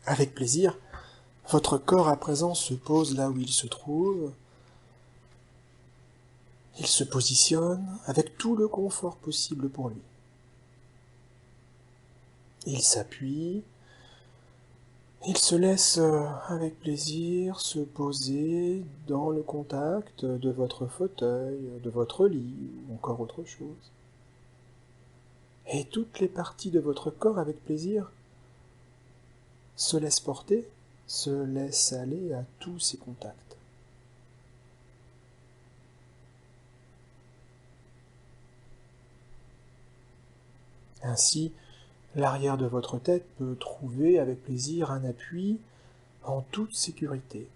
Avec plaisir, votre corps à présent se pose là où il se trouve. Il se positionne avec tout le confort possible pour lui. Il s'appuie, il se laisse avec plaisir se poser dans le contact de votre fauteuil, de votre lit ou encore autre chose. Et toutes les parties de votre corps avec plaisir se laissent porter, se laissent aller à tous ces contacts. Ainsi, l'arrière de votre tête peut trouver avec plaisir un appui en toute sécurité.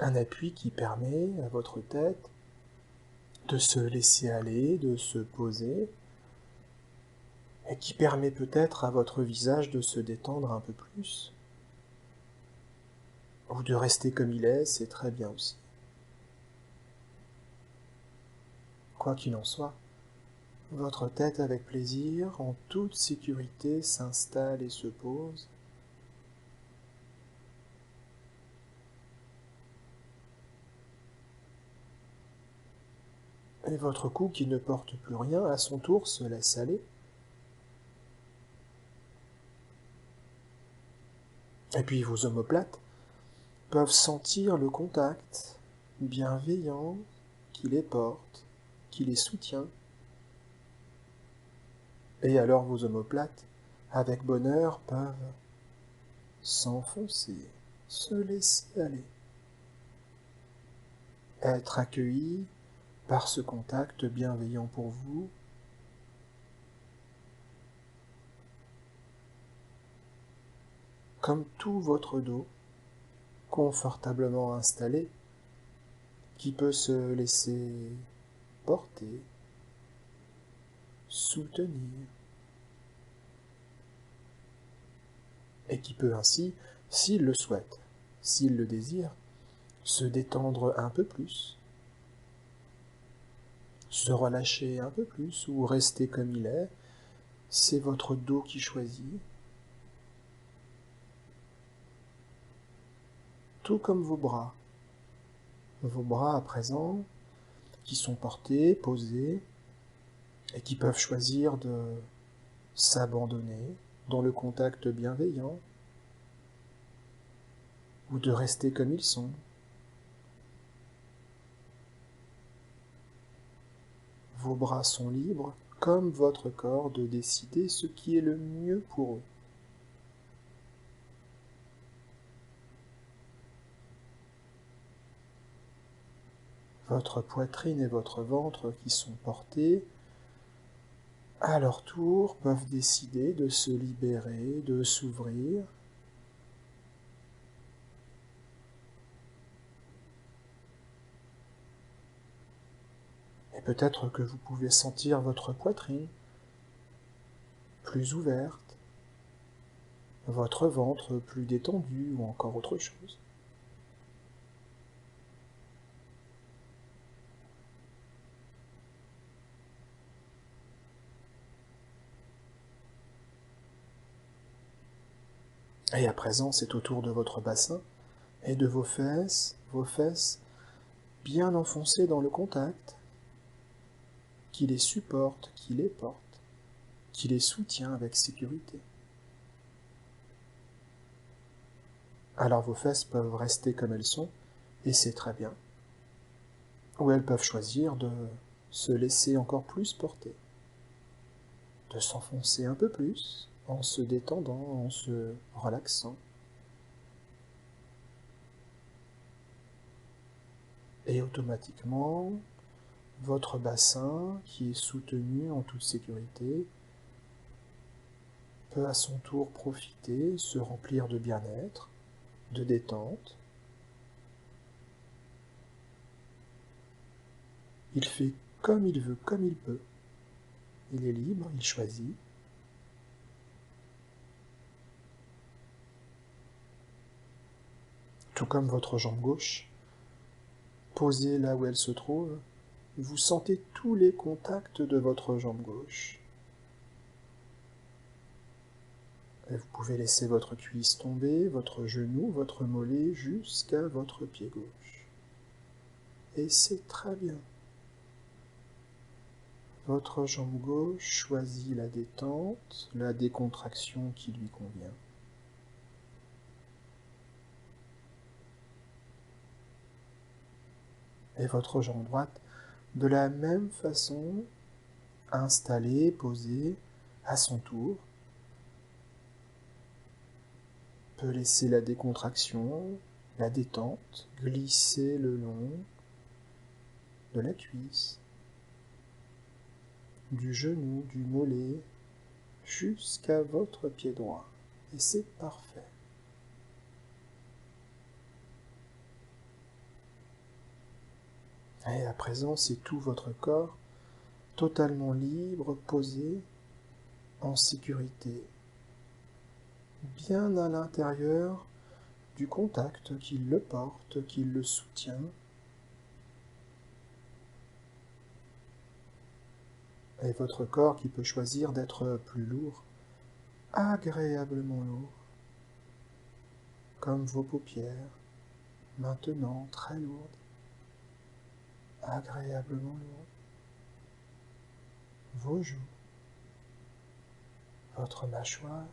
Un appui qui permet à votre tête de se laisser aller, de se poser, et qui permet peut-être à votre visage de se détendre un peu plus, ou de rester comme il est, c'est très bien aussi. Quoi qu'il en soit, votre tête avec plaisir, en toute sécurité, s'installe et se pose. Et votre cou qui ne porte plus rien, à son tour, se laisse aller. Et puis vos omoplates peuvent sentir le contact bienveillant qui les porte, qui les soutient. Et alors vos omoplates, avec bonheur, peuvent s'enfoncer, se laisser aller, être accueillis par ce contact bienveillant pour vous. Comme tout votre dos, confortablement installé, qui peut se laisser porter, soutenir, et qui peut ainsi, s'il le souhaite, s'il le désire, se détendre un peu plus, se relâcher un peu plus ou rester comme il est. C'est votre dos qui choisit, tout comme vos bras. Vos bras à présent qui sont portés, posés, et qui peuvent choisir de s'abandonner dans le contact bienveillant ou de rester comme ils sont. Vos bras sont libres, comme votre corps, de décider ce qui est le mieux pour eux. Votre poitrine et votre ventre qui sont portés, à leur tour, peuvent décider de se libérer, de s'ouvrir. Et peut-être que vous pouvez sentir votre poitrine plus ouverte, votre ventre plus détendu ou encore autre chose. Et à présent, c'est au tour de votre bassin et de vos fesses bien enfoncées dans le contact, qui les supporte, qui les porte, qui les soutient avec sécurité. Alors vos fesses peuvent rester comme elles sont, et c'est très bien. Ou elles peuvent choisir de se laisser encore plus porter, de s'enfoncer un peu plus, en se détendant, en se relaxant. Et automatiquement, votre bassin, qui est soutenu en toute sécurité, peut à son tour profiter, se remplir de bien-être, de détente. Il fait comme il veut, comme il peut. Il est libre, il choisit. Tout comme votre jambe gauche, posée là où elle se trouve, vous sentez tous les contacts de votre jambe gauche. Et vous pouvez laisser votre cuisse tomber, votre genou, votre mollet jusqu'à votre pied gauche. Et c'est très bien. Votre jambe gauche choisit la détente, la décontraction qui lui convient. Et votre jambe droite, de la même façon, installée, posée, à son tour, peut laisser la décontraction, la détente, glisser le long de la cuisse, du genou, du mollet, jusqu'à votre pied droit. Et c'est parfait. Et à présent, c'est tout votre corps, totalement libre, posé, en sécurité, bien à l'intérieur du contact qui le porte, qui le soutient. Et votre corps qui peut choisir d'être plus lourd, agréablement lourd, comme vos paupières, maintenant très lourdes, agréablement lourdes, vos joues, votre mâchoire,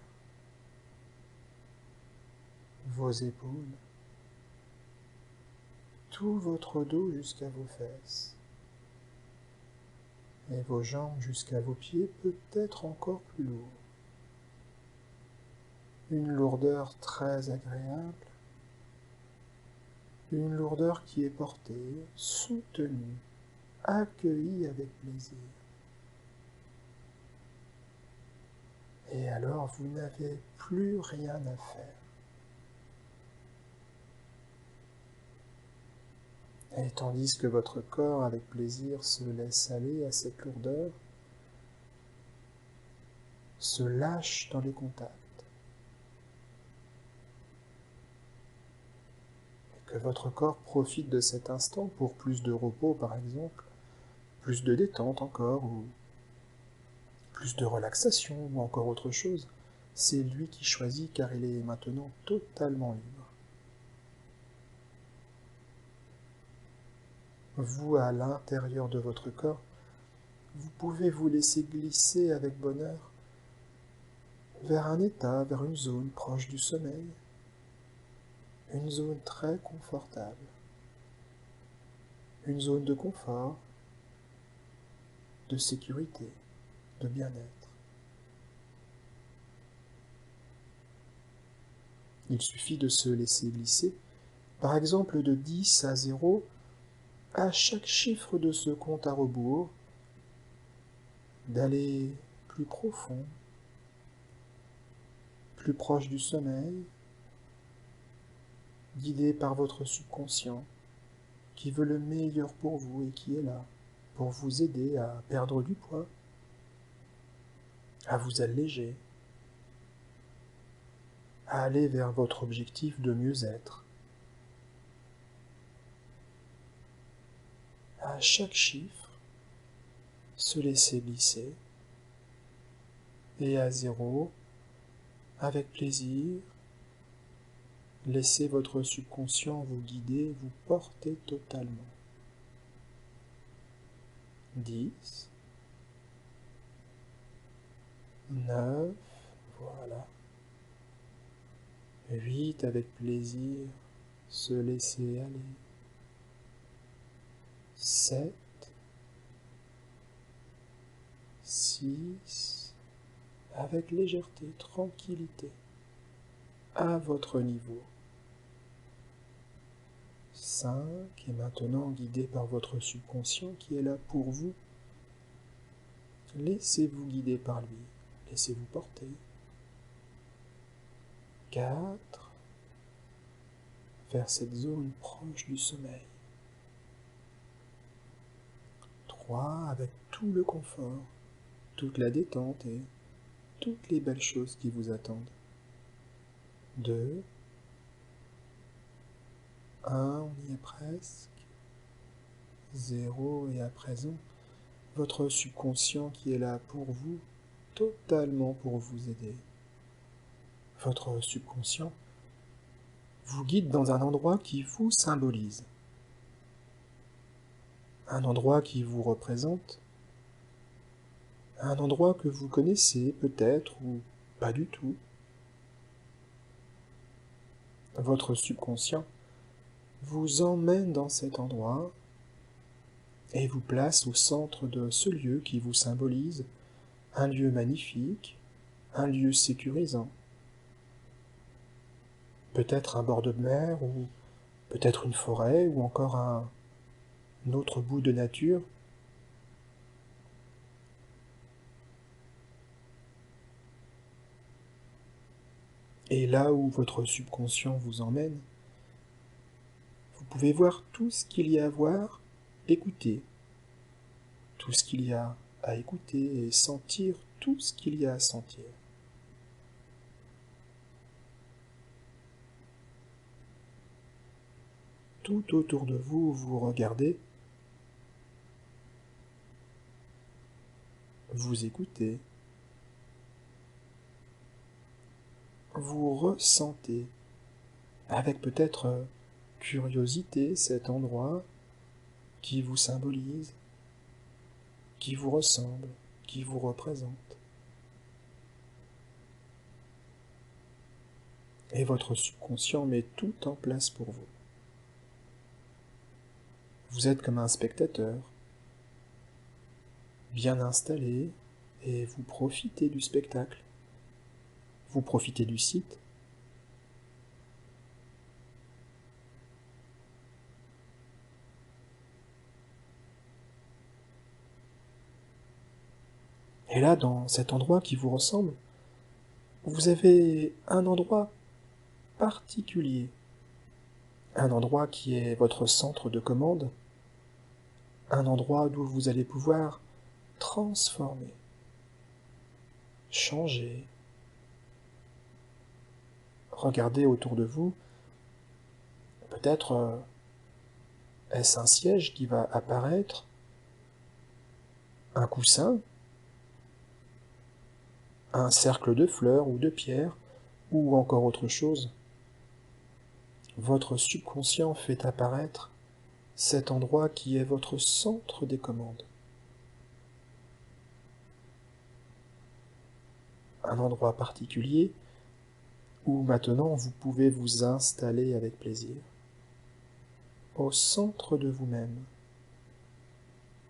vos épaules, tout votre dos jusqu'à vos fesses, et vos jambes jusqu'à vos pieds, peut-être encore plus lourd. Une lourdeur très agréable, une lourdeur qui est portée, soutenue, accueillie avec plaisir. Et alors vous n'avez plus rien à faire. Et tandis que votre corps, avec plaisir, se laisse aller à cette lourdeur, se lâche dans les contacts, et que votre corps profite de cet instant pour plus de repos, par exemple, plus de détente encore, ou plus de relaxation, ou encore autre chose, c'est lui qui choisit car il est maintenant totalement libre. Vous, à l'intérieur de votre corps, vous pouvez vous laisser glisser avec bonheur vers un état, vers une zone proche du sommeil, une zone très confortable, une zone de confort, de sécurité, de bien-être. Il suffit de se laisser glisser, par exemple de 10 à 0, à chaque chiffre de ce compte à rebours, d'aller plus profond, plus proche du sommeil, guidé par votre subconscient, qui veut le meilleur pour vous et qui est là pour vous aider à perdre du poids, à vous alléger, à aller vers votre objectif de mieux-être. À chaque chiffre, se laisser glisser, et à 0, avec plaisir, laissez votre subconscient vous guider, vous porter totalement. 10, 9, voilà. 8, avec plaisir, se laisser aller. 7, 6, avec légèreté, tranquillité, à votre niveau. 5, et maintenant guidé par votre subconscient qui est là pour vous. Laissez-vous guider par lui, laissez-vous porter. 4, vers cette zone proche du sommeil. 3, avec tout le confort, toute la détente et toutes les belles choses qui vous attendent. 2, 1, on y est presque. 0, et à présent, votre subconscient qui est là pour vous, totalement pour vous aider. Votre subconscient vous guide dans un endroit qui vous symbolise, un endroit qui vous représente, un endroit que vous connaissez peut-être ou pas du tout. Votre subconscient vous emmène dans cet endroit et vous place au centre de ce lieu qui vous symbolise, un lieu magnifique, un lieu sécurisant. Peut-être un bord de mer, ou peut-être une forêt, ou encore un autre bout de nature. Et là où votre subconscient vous emmène, vous pouvez voir tout ce qu'il y a à voir, écouter, tout ce qu'il y a à écouter et sentir tout ce qu'il y a à sentir. Tout autour de vous, vous regardez, vous écoutez, vous ressentez, avec peut-être curiosité, cet endroit qui vous symbolise, qui vous ressemble, qui vous représente. Et votre subconscient met tout en place pour vous. Vous êtes comme un spectateur, bien installé, et vous profitez du spectacle. Vous profitez du site. Et là, dans cet endroit qui vous ressemble, vous avez un endroit particulier. Un endroit qui est votre centre de commande. Un endroit d'où vous allez pouvoir transformer, changer. Regardez autour de vous. Peut-être est-ce un siège qui va apparaître, un coussin, un cercle de fleurs ou de pierres, ou encore autre chose. Votre subconscient fait apparaître cet endroit qui est votre centre des commandes. Un endroit particulier où maintenant vous pouvez vous installer avec plaisir, au centre de vous-même,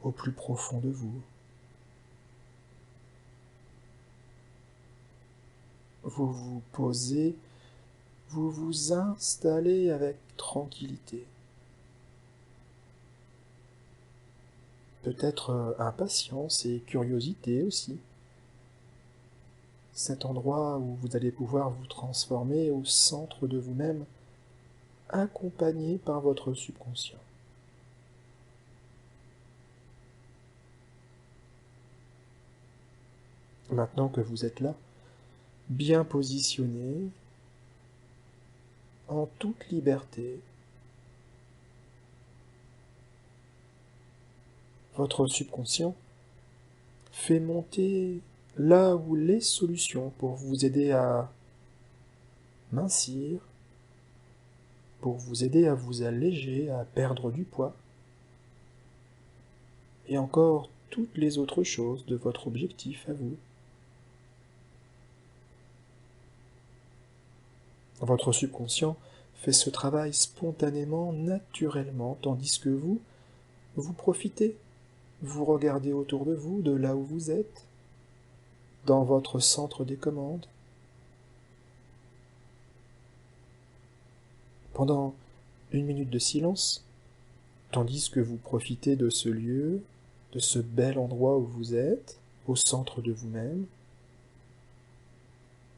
au plus profond de vous. Vous vous posez, vous vous installez avec tranquillité. Peut-être impatience et curiosité aussi. Cet endroit où vous allez pouvoir vous transformer au centre de vous-même, accompagné par votre subconscient. Maintenant que vous êtes là, bien positionné, en toute liberté, votre subconscient fait monter là où les solutions pour vous aider à mincir, pour vous aider à vous alléger, à perdre du poids, et encore toutes les autres choses de votre objectif à vous. Votre subconscient fait ce travail spontanément, naturellement, tandis que vous, vous profitez, vous regardez autour de vous, de là où vous êtes, dans votre centre des commandes. Pendant une minute de silence, tandis que vous profitez de ce lieu, de ce bel endroit où vous êtes, au centre de vous-même,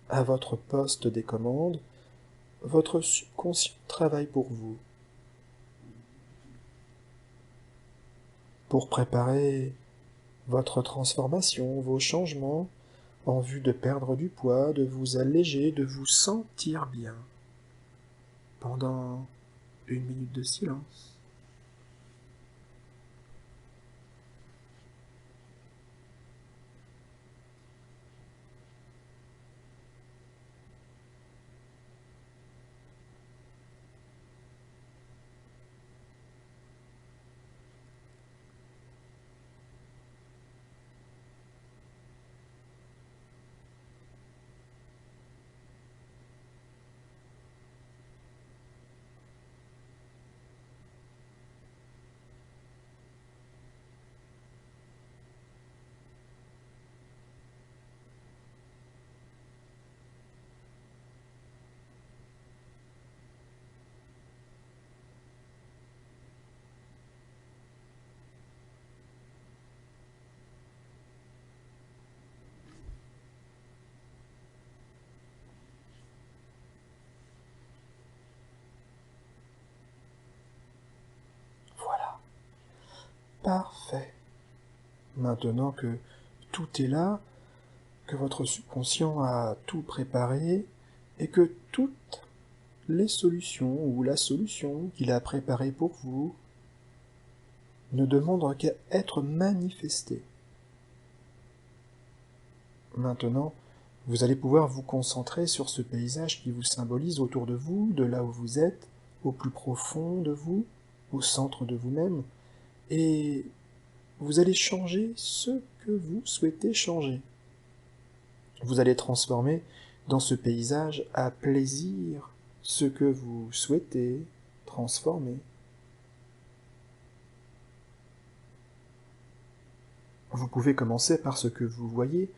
à votre poste des commandes, votre subconscient travaille pour préparer votre transformation, vos changements, en vue de perdre du poids, de vous alléger, de vous sentir bien. Pendant une minute de silence. Parfait. Maintenant que tout est là, que votre subconscient a tout préparé et que toutes les solutions ou la solution qu'il a préparée pour vous ne demandent qu'à être manifestée. Maintenant, vous allez pouvoir vous concentrer sur ce paysage qui vous symbolise autour de vous, de là où vous êtes, au plus profond de vous, au centre de vous-même, et vous allez changer ce que vous souhaitez changer. Vous allez transformer dans ce paysage à plaisir ce que vous souhaitez transformer. Vous pouvez commencer par ce que vous voyez,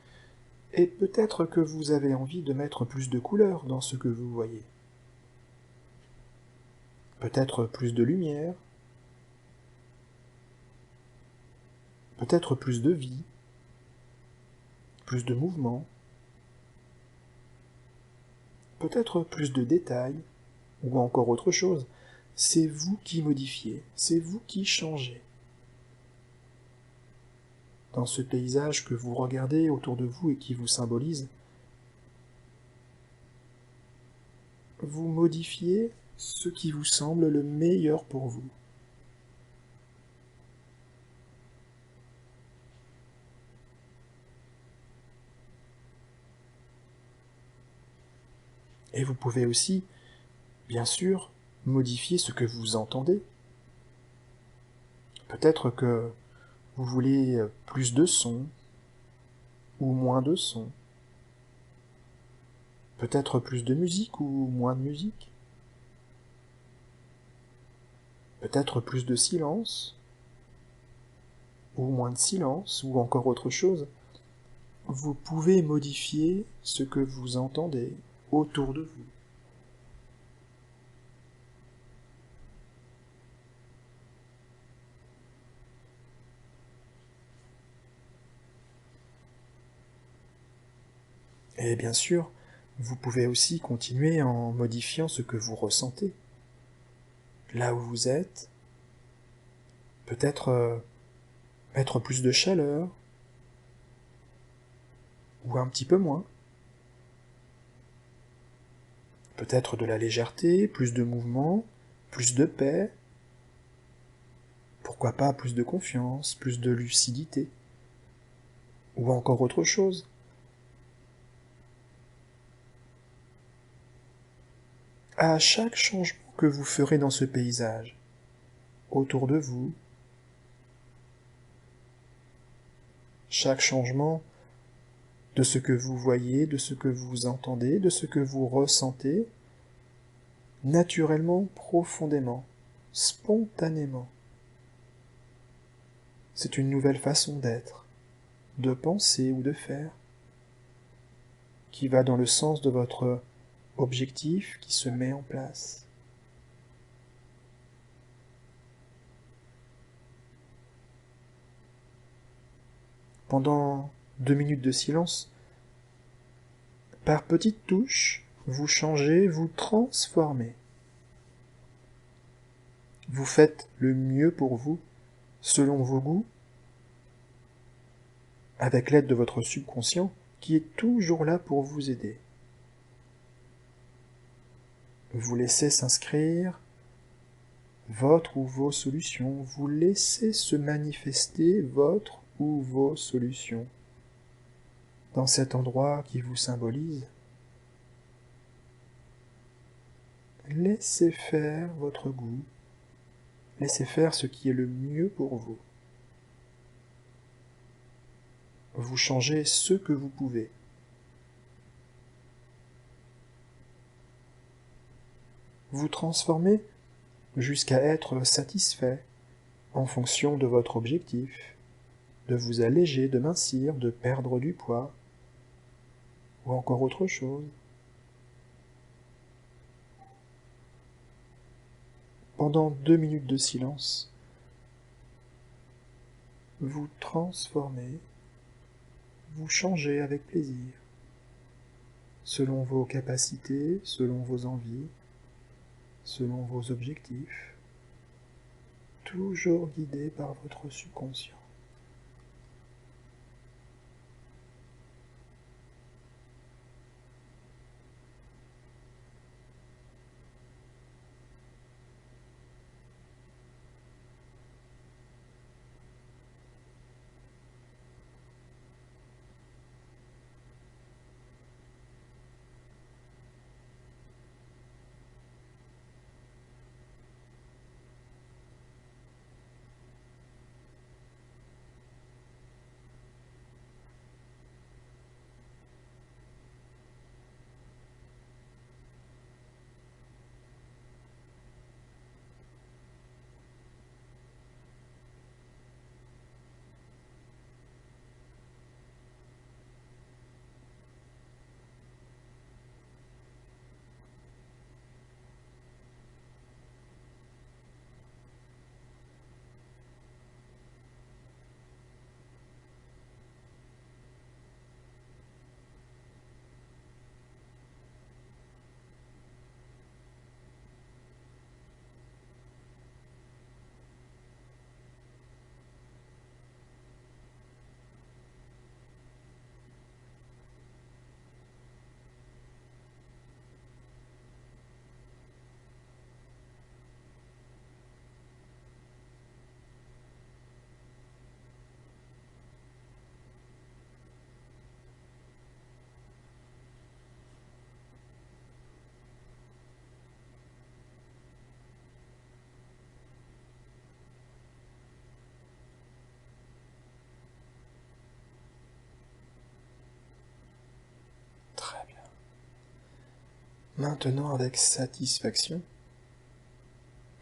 et peut-être que vous avez envie de mettre plus de couleurs dans ce que vous voyez. Peut-être plus de lumière, peut-être plus de vie, plus de mouvement, peut-être plus de détails, ou encore autre chose. C'est vous qui modifiez, c'est vous qui changez. Dans ce paysage que vous regardez autour de vous et qui vous symbolise, vous modifiez ce qui vous semble le meilleur pour vous. Et vous pouvez aussi, bien sûr, modifier ce que vous entendez. Peut-être que vous voulez plus de sons ou moins de sons. Peut-être plus de musique ou moins de musique. Peut-être plus de silence ou moins de silence ou encore autre chose. Vous pouvez modifier ce que vous entendez autour de vous. Et bien sûr, vous pouvez aussi continuer en modifiant ce que vous ressentez. Là où vous êtes, peut-être mettre plus de chaleur, ou un petit peu moins. Peut-être de la légèreté, plus de mouvement, plus de paix. Pourquoi pas plus de confiance, plus de lucidité. Ou encore autre chose. À chaque changement que vous ferez dans ce paysage, autour de vous, chaque changement de ce que vous voyez, de ce que vous entendez, de ce que vous ressentez, naturellement, profondément, spontanément. C'est une nouvelle façon d'être, de penser ou de faire, qui va dans le sens de votre objectif qui se met en place. Pendant 2 minutes de silence, par petites touches, vous changez, vous transformez. Vous faites le mieux pour vous, selon vos goûts, avec l'aide de votre subconscient, qui est toujours là pour vous aider. Vous laissez s'inscrire votre ou vos solutions, vous laissez se manifester votre ou vos solutions dans cet endroit qui vous symbolise. Laissez faire votre goût, laissez faire ce qui est le mieux pour vous. Vous changez ce que vous pouvez. Vous transformez jusqu'à être satisfait en fonction de votre objectif, de vous alléger, de mincir, de perdre du poids, ou encore autre chose. Pendant 2 minutes de silence, vous transformez, vous changez avec plaisir, selon vos capacités, selon vos envies, selon vos objectifs, toujours guidé par votre subconscient. Très bien. Maintenant, avec satisfaction,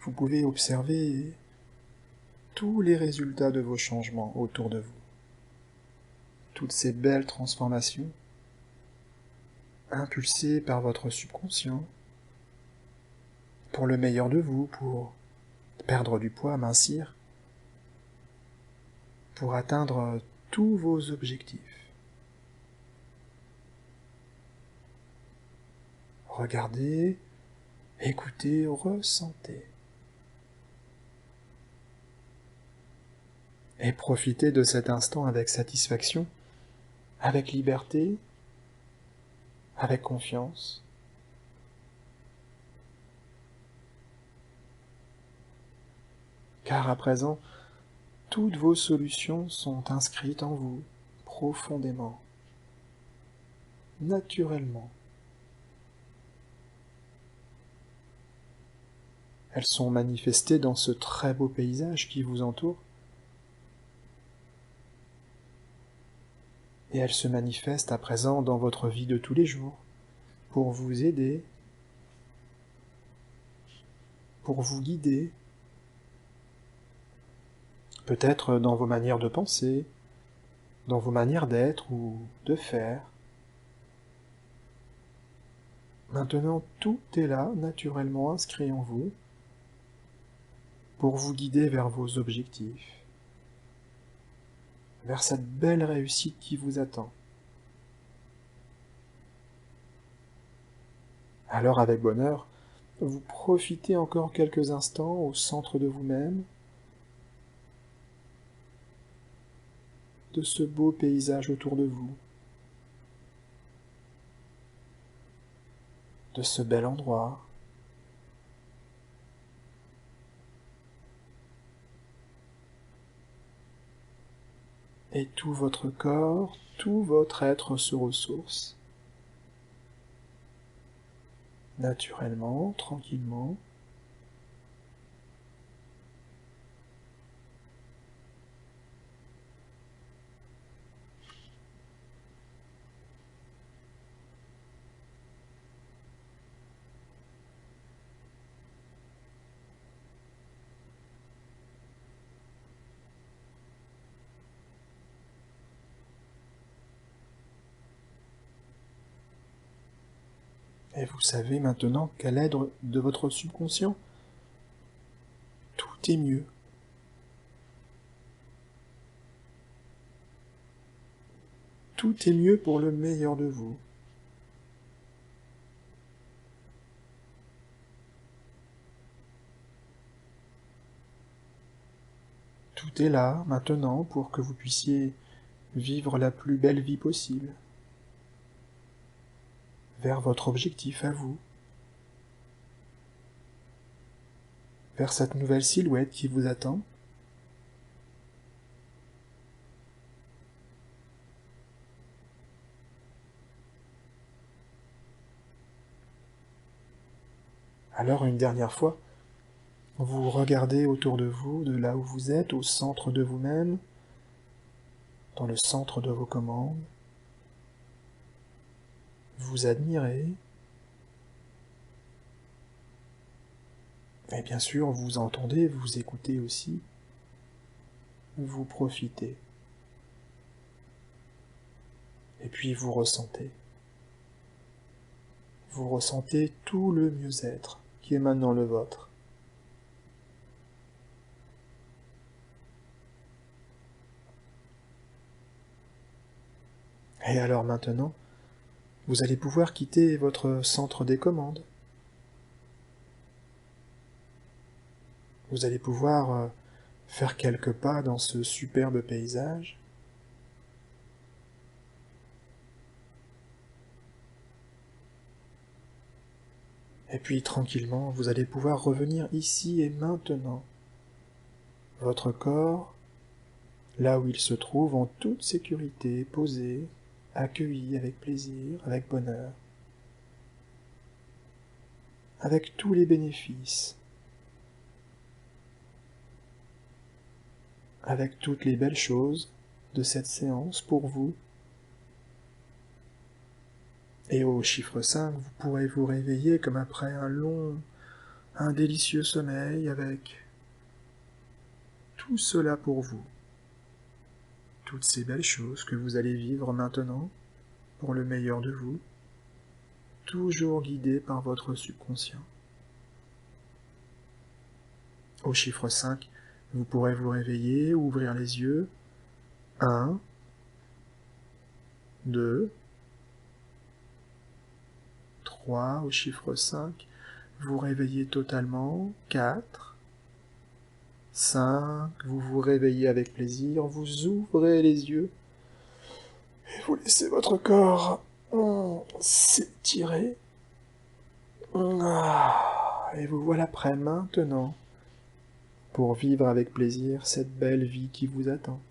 vous pouvez observer tous les résultats de vos changements autour de vous. Toutes ces belles transformations impulsées par votre subconscient pour le meilleur de vous, pour perdre du poids, mincir, pour atteindre tous vos objectifs. Regardez, écoutez, ressentez. Et profitez de cet instant avec satisfaction, avec liberté, avec confiance. Car à présent, toutes vos solutions sont inscrites en vous, profondément, naturellement. Elles sont manifestées dans ce très beau paysage qui vous entoure, et elles se manifestent à présent dans votre vie de tous les jours, pour vous aider, pour vous guider, peut-être dans vos manières de penser, dans vos manières d'être ou de faire. Maintenant, tout est là, naturellement inscrit en vous, pour vous guider vers vos objectifs, vers cette belle réussite qui vous attend. Alors, avec bonheur, vous profitez encore quelques instants au centre de vous-même, de ce beau paysage autour de vous, de ce bel endroit. Et tout votre corps, tout votre être se ressource, naturellement, tranquillement. Et vous savez maintenant qu'à l'aide de votre subconscient, tout est mieux. Tout est mieux pour le meilleur de vous. Tout est là, maintenant, pour que vous puissiez vivre la plus belle vie possible, vers votre objectif à vous, vers cette nouvelle silhouette qui vous attend. Alors, une dernière fois, vous regardez autour de vous, de là où vous êtes, au centre de vous-même, dans le centre de vos commandes. Vous admirez, et bien sûr, vous entendez, vous écoutez aussi, vous profitez. Et puis vous ressentez. Vous ressentez tout le mieux-être qui est maintenant le vôtre. Et alors maintenant, vous allez pouvoir quitter votre centre des commandes. Vous allez pouvoir faire quelques pas dans ce superbe paysage. Et puis tranquillement, vous allez pouvoir revenir ici et maintenant. Votre corps, là où il se trouve en toute sécurité, posé, accueilli avec plaisir, avec bonheur, avec tous les bénéfices, avec toutes les belles choses de cette séance pour vous. Et au chiffre 5, vous pourrez vous réveiller comme après un délicieux sommeil avec tout cela pour vous. Toutes ces belles choses que vous allez vivre maintenant pour le meilleur de vous, toujours guidé par votre subconscient. Au chiffre 5, vous pourrez vous réveiller, ouvrir les yeux. 1, 2, 3, au chiffre 5, vous réveillez totalement. 4, 5, vous vous réveillez avec plaisir, vous ouvrez les yeux et vous laissez votre corps s'étirer. Et vous voilà prêt maintenant pour vivre avec plaisir cette belle vie qui vous attend.